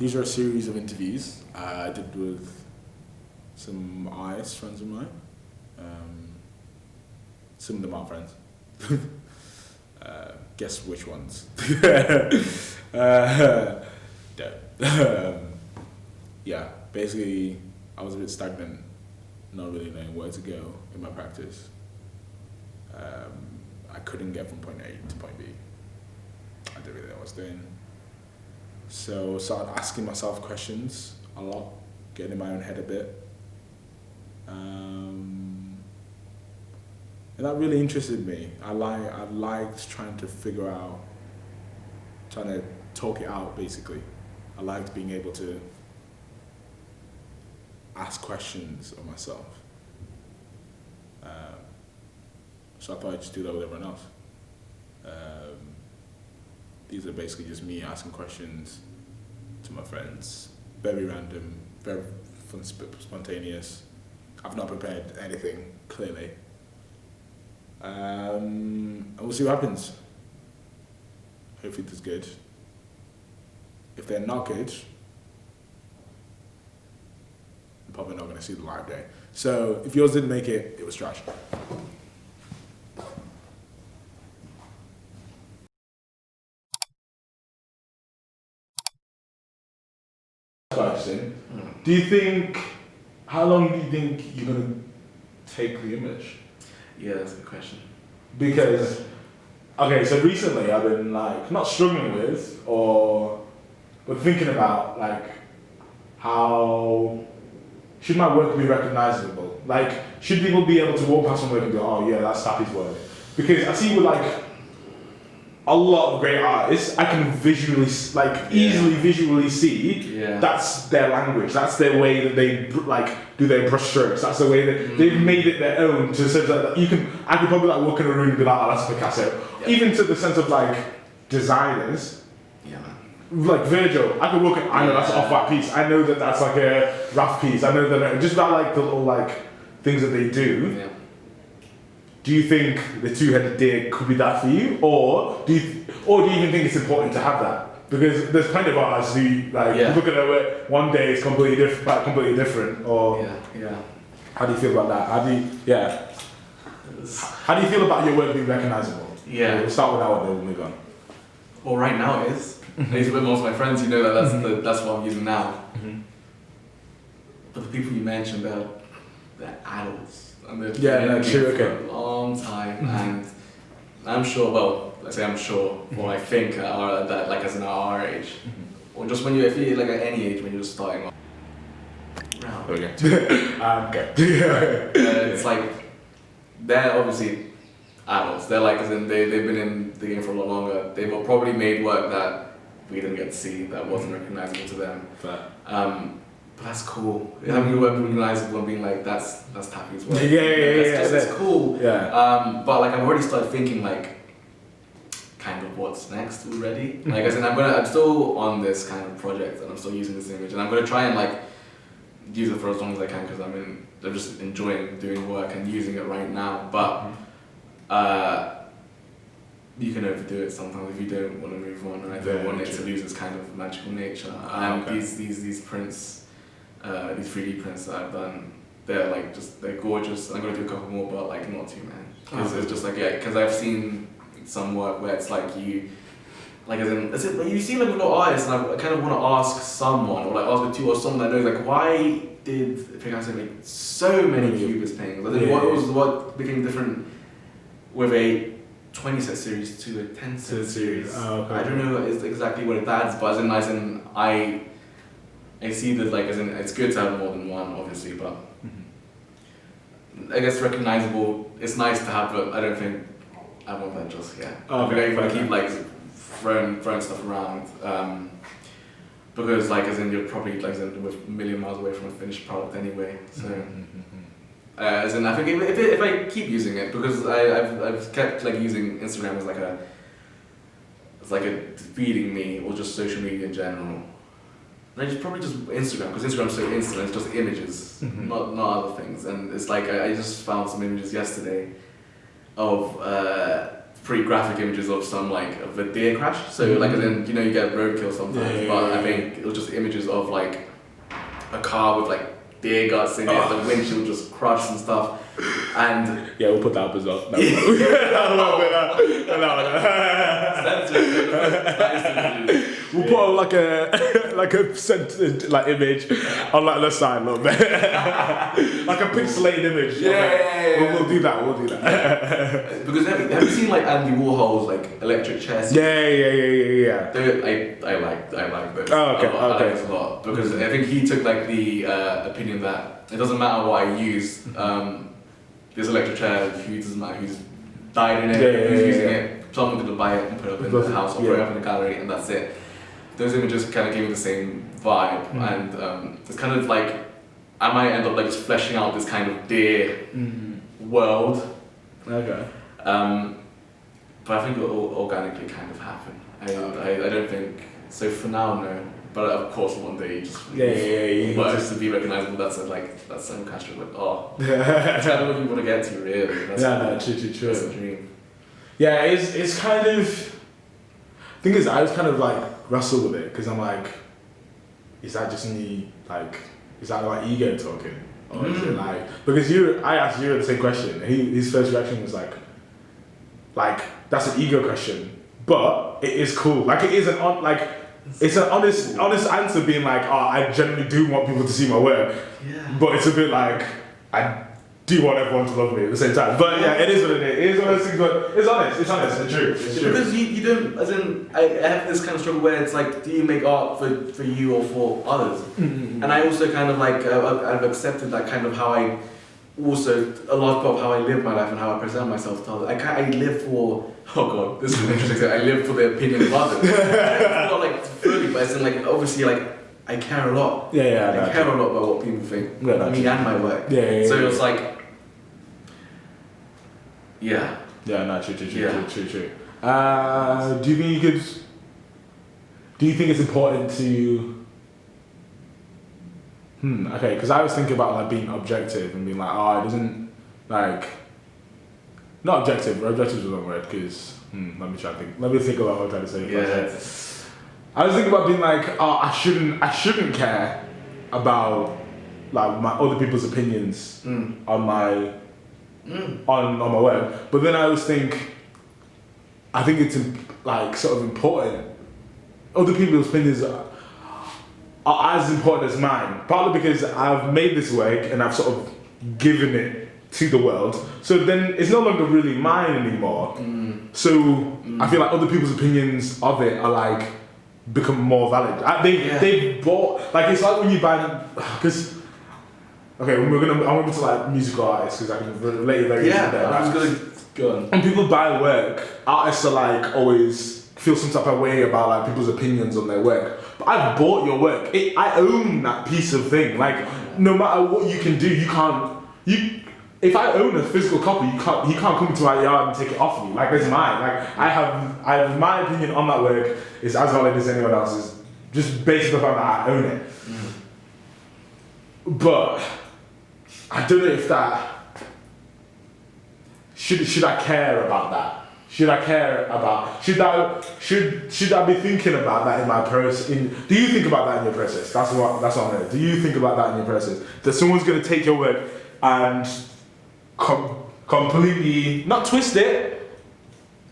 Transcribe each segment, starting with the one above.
These are a series of interviews I did with some IS friends of mine. Some of them are friends. Guess which ones? Yeah, basically, I was a bit stagnant, not really knowing where to go in my practice. I couldn't get from point A to point B. I didn't really know what I was doing. So started asking myself questions a lot, getting in my own head a bit. And that really interested me. I liked trying to trying to talk it out basically. I liked being able to ask questions of myself. So I thought I'd just do that with everyone else. These are basically just me asking questions to my friends. Very random, very fun, spontaneous. I've not prepared anything, clearly. And we'll see what happens. Hopefully it's good. If they're not good, I'm probably not going to see the live day. So if yours didn't make it, it was trash. Question. Do you think, how long do you think you're going to take the image? Yeah, that's a good question. Because, okay, so recently I've been like, not struggling with, but thinking about like, how should my work be recognizable? Like, should people be able to walk past my work and go, oh yeah, that's Tappy's work? Because I see with like, a lot of great artists, I can visually, easily visually see that's their language, that's their way that they like do their brush strokes, that's the way that they've made it their own to such that I could probably like walk in a room and be like, oh, that's Picasso. Even to the sense of like designers, like Virgil, I could walk in, I know that's an off-white piece, I know that that's like a rough piece, I know that just about like the little like things that they do. Yeah. Do you think the two-headed deer could be that for you, or do you even think it's important to have that? Because there's plenty of artists who like look at their work one day it's completely different, or how do you feel about that? How do you feel about your work being recognizable? Yeah, we'll start with that one, then we'll move on. Well, right now it is. I use it with most of my friends. You know that's what I'm using now. But the people you mentioned, they're adults. And they've been for a long time, and I'm sure. Well, let's say I'm sure. Well, I think that like as in our age, or just if you're like at any age when you're just starting off. Okay. It's like they're obviously adults. They're like as in they've been in the game for a lot longer. They've probably made work that we didn't get to see, that wasn't recognizable to them. But that's cool. Having your work recognizable and being like, that's Tappy's work. That's cool. Yeah. But like I've already started thinking like, kind of what's next already. Like as in I'm still on this kind of project and I'm still using this image and I'm gonna try and like use it for as long as I can because I'm just enjoying doing work and using it right now. But you can overdo it sometimes if you don't want to move on, and I don't want it to lose its kind of magical nature. These prints. These 3D prints that I've done, they're gorgeous. I'm gonna do a couple more, but like not too many. Because it's just like because I've seen some work where it's like you see like a lot of artists, and I kind of want to ask someone or like ask a two or someone that knows like why did Picasso make so many Cubist paintings? I think what became different with a 20 set series to a 10 set series. I don't know exactly what it adds, but as in I see that like as in it's good to have more than one obviously, but I guess recognizable it's nice to have, but I don't think I want that just yet. If I keep like throwing stuff around, because like as in you're probably like as in, with a million miles away from a finished product anyway. So as in I think if I keep using it, because I've kept like using Instagram as like a feeding me, or just social media in general. Probably just Instagram, because Instagram's so instant, it's just images, not other things. And it's like, I just found some images yesterday of pretty graphic images of of a deer crash. So like, and then you get roadkill sometimes, but I think it was just images of like a car with like deer guts in it, the windshield just crushed and stuff. And yeah, we'll put that up as well. We'll put like a centered like image on like the side a little bit, like a pixelated image. Yeah. We'll do that. Because have you seen like Andy Warhol's like electric chairs? Yeah. I like those. Oh, okay. I like those a lot because I think he took like the opinion that it doesn't matter what I use. This electric chair, doesn't matter who's died in it, who's using it. Someone's going to buy it and put it up in the house or put it up in the gallery, and that's it. Those images kind of gave me the same vibe, and it's kind of like I might end up like just fleshing out this kind of deer world. Okay. But I think it will organically kind of happen. I don't think so for now. No. But of course, one day you just works to be recognizable. That's so Castro. Like, it's kind of what you want to get to, really. That's true. That's a dream. Yeah, it's kind of. Thing is, I was kind of like wrestle with it because I'm like, is that just me? Like, is that like ego talking, or is it like because I asked you the same question. His first reaction was like that's an ego question, but it is cool. Like it is it's an honest answer being like, I generally do want people to see my work. Yeah. But it's a bit like, I do want everyone to love me at the same time. But yeah, it is what it is. It is one of those things, but it's honest, it's true. Because you don't, as in, I have this kind of struggle where it's like, do you make art for you or for others? And I also kind of like, I've accepted that kind of how I, also a large part of how I live my life and how I present myself to others. I live for, oh god, this is interesting. I live for the opinion of others. Not like fully, but it's in like obviously like I care a lot. Yeah. I care a lot about what people think of me and my work. Yeah. So it's like, yeah. Yeah, no, true. Do you think it's important to? Okay, because I was thinking about like being objective and being like, it doesn't like. Not objective. Objective is the wrong word because let me try to think. Let me think about what I'm trying to say. Yeah. I was thinking about being like, I shouldn't care about like my other people's opinions on my on my work. But then I always think, I think it's like sort of important. Other people's opinions are as important as mine. Partly because I've made this work and I've sort of given it to the world. So then it's no longer really mine anymore. So I feel like other people's opinions of it are like become more valid. They've bought, like it's like when you buy, because okay, I want to like musical artists because I can relate very easily there. I was gonna go on. When people buy work, artists are like always feel some type of way about like people's opinions on their work. But I've bought your work. I own that piece of thing. Like no matter what you can do, you can't. If I own a physical copy, you can't come to my yard and take it off me. Like it's mine. Like I have my opinion on that work is as valid as anyone else's, just based on the fact that I own it. But I don't know if that should I care about that? Should I be thinking about that in my process? Do you think about that in your process? That's what I'm saying. Do you think about that in your process? That someone's going to take your work and completely not twist it,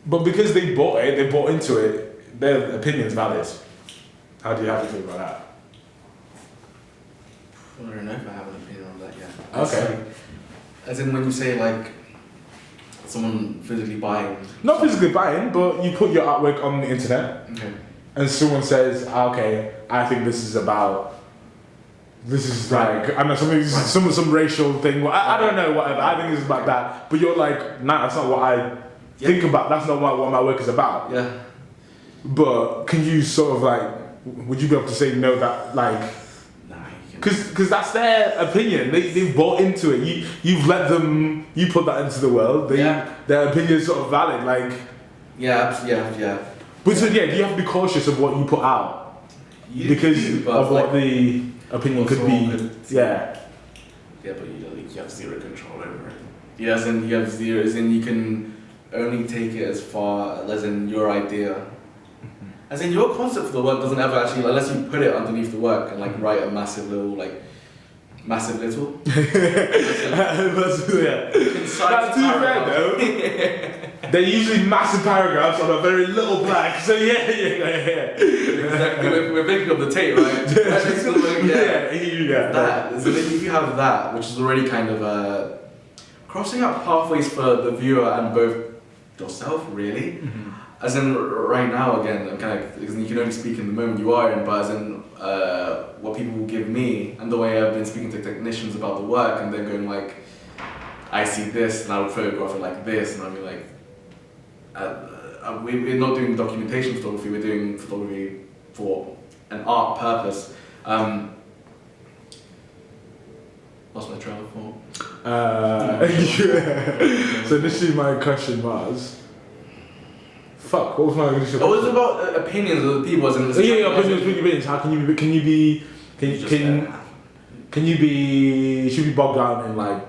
but because they bought into it, their opinion's valid. How do you feel about that? I don't know if I have an opinion on that yet. Okay. As in when you say like someone physically buying. Not physically buying, but you put your artwork on the internet. Okay. And someone says, okay, I think this is like, I don't know, some racial thing. I don't know, whatever. I think this is about that. But you're like, nah, that's not what I think about. That's not what my work is about. Yeah. But can you sort of like, would you be able to say no that like, because that's their opinion. They bought into it. You've let them. You put that into the world. Their opinion is sort of valid. Like. Yeah. But so do you have to be cautious of what you put out because of what the opinion could be. Yeah. Yeah, but you have zero control over it. Yeah, as in you have zero. As in you can only take it as far as in your idea. As in your concept for the work doesn't ever actually, unless you put it underneath the work and like write a massive little massive little. Yeah. That's too fair though. They're usually massive paragraphs on a very little blank. So yeah. Exactly. We're thinking of the tape, right? That. So then if you have that, which is already kind of crossing out pathways for the viewer and both yourself, really. Mm-hmm. As in, right now, again, I'm kind of, you can only speak in the moment you are in, but as in, what people will give me, and the way I've been speaking to technicians about the work, and they're going like, I see this, and I would photograph it like this, and I'll be like, we're not doing documentation photography, we're doing photography for an art purpose. Lost my train of thought. So initially my question was, fuck, what was my initial question? It was about opinions of the people. Opinions. How can you be, should be bogged down in like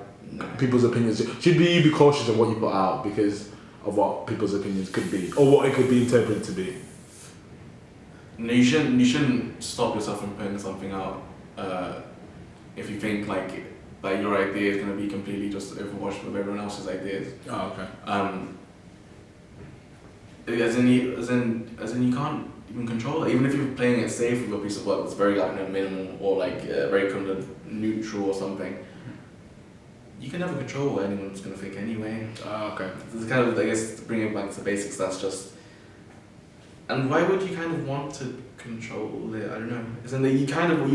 people's opinions? Should you be cautious of what you put out because of what people's opinions could be, or what it could be interpreted to be? No, you shouldn't stop yourself from putting something out if you think like that your idea is going to be completely just overwashed with everyone else's ideas. Oh, okay. As in you can't even control it. Even if you're playing it safe with a piece of work that's very like minimal or like very kind of neutral or something, you can never control what anyone's going to think anyway. Oh, okay. It's kind of, I guess, to bring it back to basics, that's just... And why would you kind of want to control it? I don't know. Isn't that you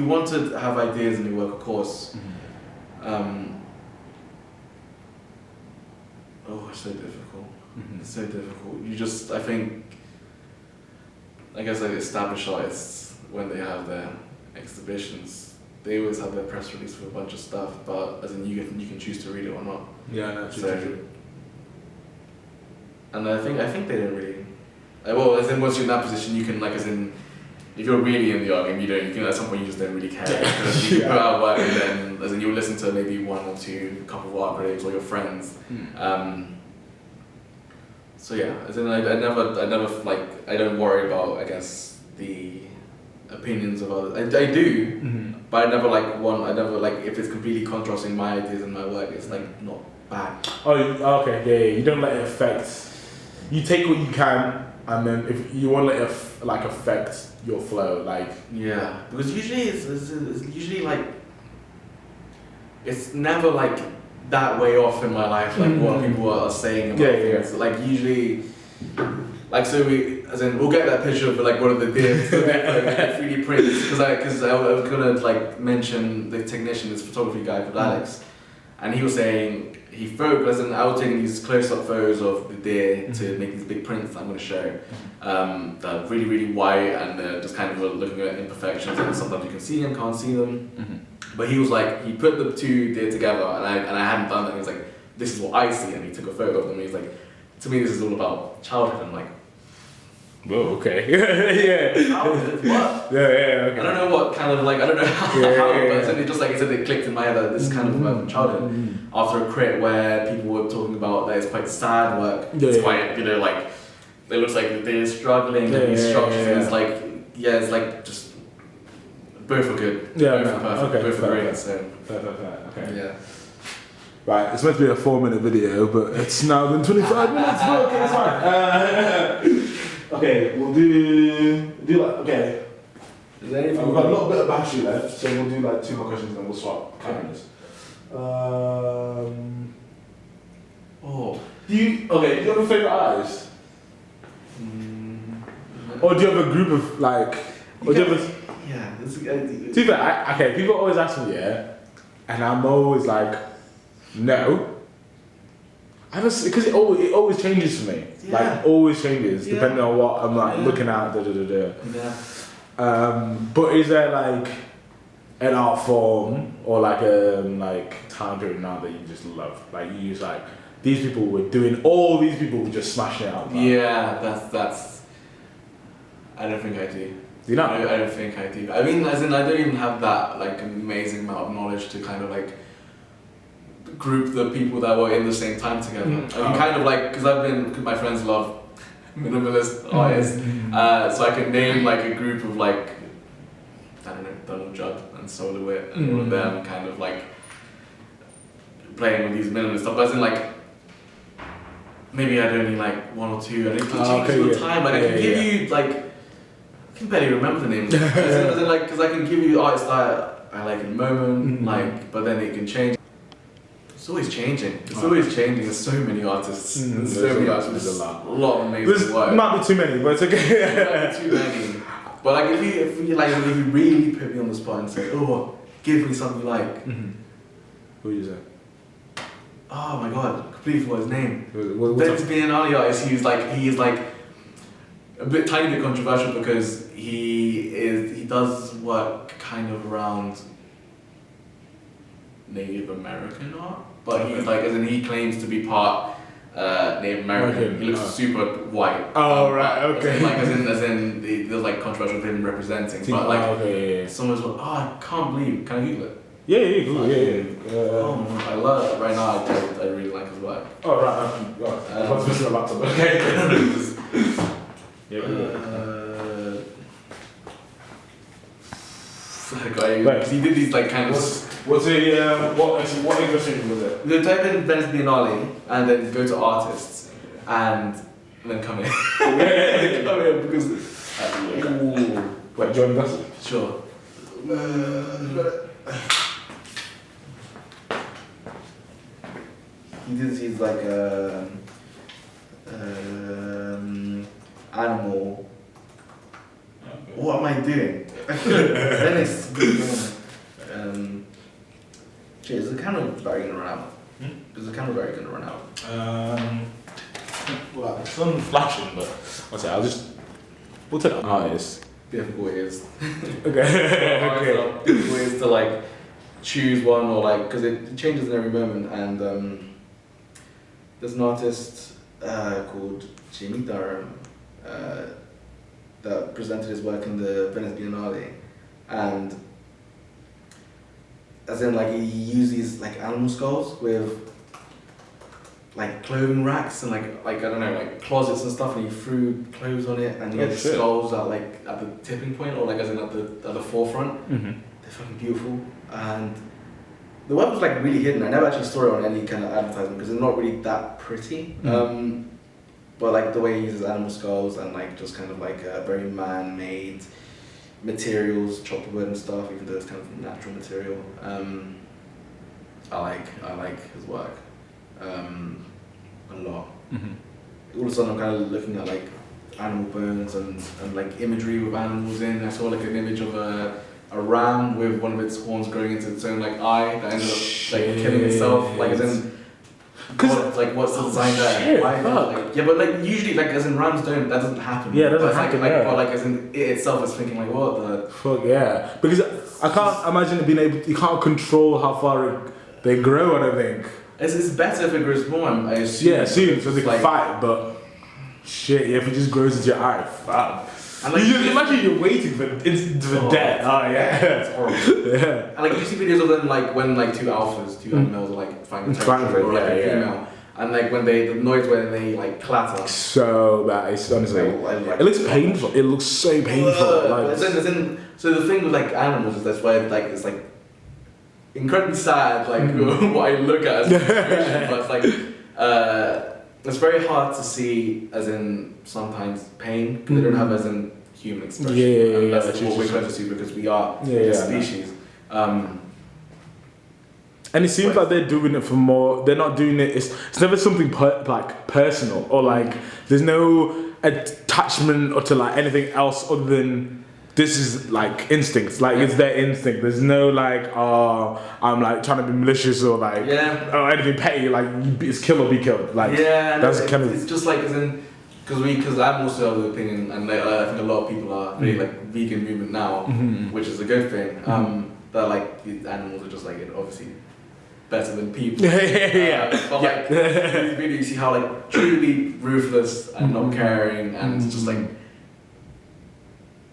want to have ideas in your work, of course. Mm-hmm. It's so difficult. Mm-hmm. It's so difficult. You just, I guess like established artists, when they have their exhibitions, they always have their press release for a bunch of stuff, but as in you can choose to read it or not. Yeah, no, true. And I think they don't really. Well, as in once you're in that position, you can like as in, if you're really in the art game, you can at some point you just don't really care. Because you can put out work and then as in you'll listen to maybe one or two couple of art critics or your friends. So yeah, as in I never like I don't worry about I guess the opinions of others. I do, mm-hmm. But I never like if it's completely contrasting my ideas and my work, it's like not bad. Oh, okay, yeah. You don't let it affect. You take what you can, and then if you won't let it affect your flow, like. Yeah, because usually it's usually like it's never like that way off in my life, like what people are saying about things. Yeah. Like usually, like so we'll get that picture of like one of the like 3D prints because I was gonna like mention the technician, this photography guy called Alex, and he was saying he focused, and I was taking these close-up photos of the deer to make these big prints that I'm gonna show. That are really really white and they're just kind of looking at imperfections, and sometimes you can see them, can't see them. Mm-hmm. But he was like, he put the two deer together, and I hadn't done that. He was like, this is what I see, and he took a photo of them. And he's like, to me, this is all about childhood. I'm like, whoa, okay, yeah. Childhood? What? Yeah, okay. I don't know what kind of like, I don't know how, but it just like, it clicked in my head that this is kind of childhood. After a crit where people were talking about that it's quite sad work, it's quite, like, it looks like they're struggling, and these structures, and it's like, it's like just, both are good. Yeah, both are perfect. Okay, both are great. So. Okay. Yeah. Right, it's meant to be a 4-minute video, but it's now been 25 minutes. Okay, it's fine. Okay, we'll do like okay. Is there anything? We've got a little bit of battery left, so we'll do like 2 more questions and then we'll swap cameras. Do you have a favourite artist? Or do you have a group of like? Or do you have a? Yeah. To be fair, people always ask me, and I'm always like, no. Because it always changes for me. Yeah. Like always changes depending on what I'm like looking at. Yeah. But is there like an art form or like time period now that you just love? Like you use like these people were doing these people were just smashing it out. Man. Yeah, that's. I don't think I do. Do you know? I don't think I do. I mean, as in, I don't even have that like amazing amount of knowledge to kind of like group the people that were in the same time together. You kind of like, because my friends love minimalist artists, so I can name like a group of like, I don't know, Donald Judd and Solar Wit and all of them kind of like playing with these minimalist stuff, but as in like, maybe I'd only like one or two, and it can change all the time, like I can give you like, I can barely remember the names, as in like, because I can give you artists that I like in the moment, like, but then it can change. It's always changing. It's always changing. There's so many artists. There's so many artists. There's a lot of amazing work. Might be too many, but it's okay. Might be too many. But like if you really put me on the spot and say, oh, give me something you like. Who would you say? Oh my god, completely forgot his name. What's Biennale artist. He is like a tiny bit controversial because he does work kind of around Native American art, but he's like, as in he claims to be part Native American. He looks super white. Oh right, okay. As in there's like controversial with him representing, but like someone's like, oh, I can't believe. Can I Google it? Yeah. Oh, I love it right now. I really like his work. Oh right, I was missing a laptop. Okay. Because he did these like kind of. What illustration was it? You type in Venice Biennale and then go to artists and then come in. Come in because. Wait, John Gussie? Sure. He's like animal. What am I doing? Venice. Is the camera very gonna run out? Is the camera very gonna run out? Well, it's on flashing, but we'll take an artist. Difficult is. Okay. Difficult is to like choose one or like, because it changes in every moment, and there's an artist called Jimmy Durham that presented his work in the Venice Biennale, and as in like he used these like animal skulls with like clothing racks and like I don't know, like closets and stuff, and he threw clothes on it, and he had skulls at like at the tipping point, or like as in at the forefront. They're fucking beautiful, and the work was like really hidden. I never actually saw it on any kind of advertisement because they're not really that pretty. But like the way he uses animal skulls and like just kind of like very man-made materials, chopped wood and stuff, even though it's kind of natural material. I like his work a lot. All of a sudden I'm kind of looking at like animal bones and like imagery with animals in. I saw like an image of a ram with one of its horns growing into its own like eye that ended up like killing itself. Like as in, what's the design there? Why? Like, but like usually like as in rams that doesn't happen. Yeah, it doesn't happen. But like as in it itself is thinking like what the fuck yeah. Because I can't imagine it being able. You can't control how far they grow. I don't think. It's better if it grows more. I assume. Yeah, assume so they can fight, but shit, yeah, if it just grows into your eye, fuck. And like, you just imagine you're waiting for death. Oh yeah, it's horrible. Yeah. And like you see videos of them like when like two animals are like fighting or like a female, and like when the noise when they like clatter. So bad. It's honestly, it looks painful. It looks so painful. Like, so the thing with like animals is that's why like it's like incredibly sad. Like what I look at as a situation, but it's like. It's very hard to see, as in sometimes pain, because they don't have as in human expression. And that's what we're close to because we are a species. And it seems like they're doing it for more. They're not doing it. It's never something like personal or like there's no attachment or to like anything else other than. This is like instincts, like it's their instinct. There's no like, I'm like trying to be malicious or like, or anything petty. Like it's kill or be killed. Like that's kind of. It's just like as in, because I'm also of the opinion, and like, I think a lot of people are really like vegan movement now, which is a good thing. That like these animals are just like obviously better than people. But like in these videos, you see how like truly ruthless and not caring, and it's just like.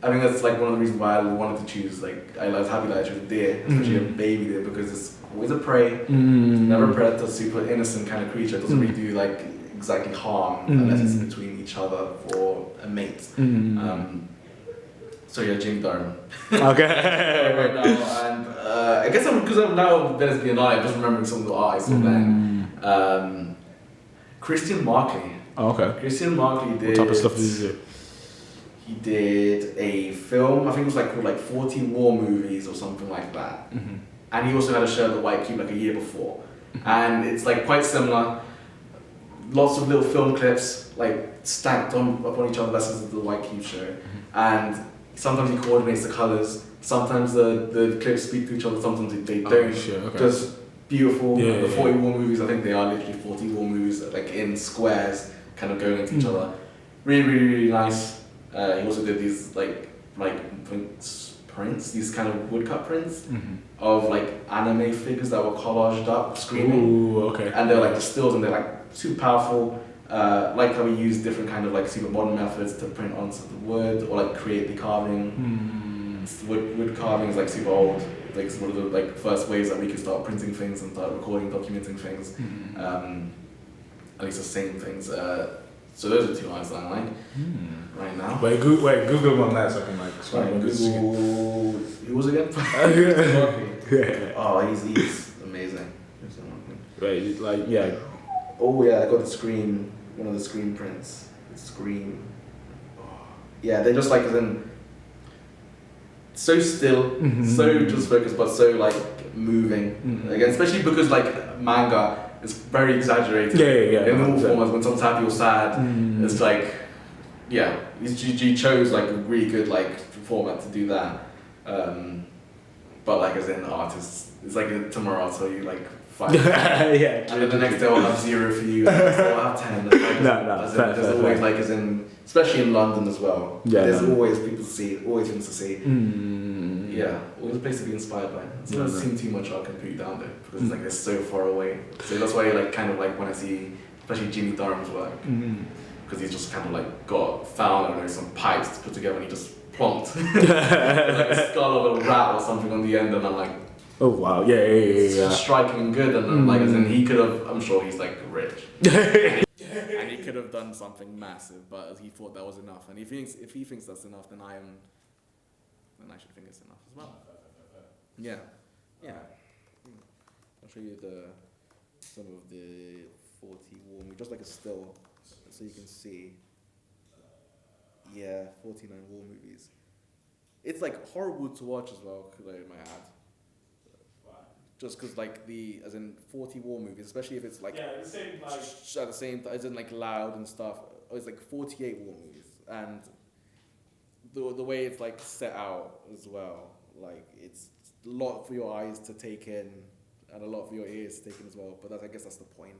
I think that's like one of the reasons why I wanted to choose, like, I was happy that I chose a deer, especially a baby deer, because it's always a prey, never a predator, super innocent kind of creature. It doesn't really do like exactly harm unless it's between each other for a mate. So yeah, Jimmy Durham. Okay. Right now, and I guess because I'm now Venice Biennale, I'm just remembering some of the art I saw then. Christian Markley. Oh, okay. Christian Markley did. What type of stuff did he do? He did a film, I think it was like called like 14 War Movies or something like that. And he also had a show at the White Cube like a year before. And it's like quite similar. Lots of little film clips like stacked upon each other versus the White Cube show. And sometimes he coordinates the colours, sometimes the clips speak to each other, sometimes they don't. Okay. Just beautiful. Yeah, the 40 War Movies, I think they are literally 40 War Movies like in squares kind of going into each other. Really, really, really nice. He also did these like prints, these kind of woodcut prints of like anime figures that were collaged up, screaming. Ooh, okay. And they're like the stills, and they're like super powerful. Like how we use different kind of like super modern methods to print onto the wood or like create the carving. Wood carving is like super old. Like it's one of the like first ways that we could start printing things and start recording, documenting things. At least the same things. So those are two artists I like right now. Wait, Google him on that so I can like. Google. Who was it again? Oh, he's amazing. Right, like yeah. Oh yeah, I got the screen. One of the screen prints. Screen. Oh. Yeah, they're just like as in so still, so just focused, but so like moving. Again, especially because like manga is very exaggerated. Yeah. In all formats, when someone's happy or sad, it's like, yeah, he chose like a really good like format to do that. But like as in artists, it's like tomorrow I'll tell you like 5. Yeah. And then the next day I'll have 0 for you, and the next day I'll have 10. Like, there's always like as in, especially in London as well. Yeah. There's always people to see, always things to see. Yeah, always a place to be inspired by. It doesn't seem too much art can put you down there because it's like they're so far away. So that's why like kind of like when I see especially Jimmy Durham's work, because he's just kind of like found I don't know some pipes to put together and he just plonked like a skull of a rat or something on the end, and I'm like, oh wow, yeah. It's just striking and good, and like as in he could have, I'm sure he's like rich. And he could have done something massive, but he thought that was enough. And if he thinks that's enough, then I should think it's enough as well. Yeah. I'll show you some of the 40 War Movies, just like a still, so you can see. Yeah, 49 War Movies. It's like horrible to watch as well, could I might add. Just because like as in 40 War Movies, especially if it's like the same like at the same as in like loud and stuff. It's like 48 War Movies, and the way it's like set out as well, like it's a lot for your eyes to take in and a lot for your ears to take in as well. But I guess that's the point.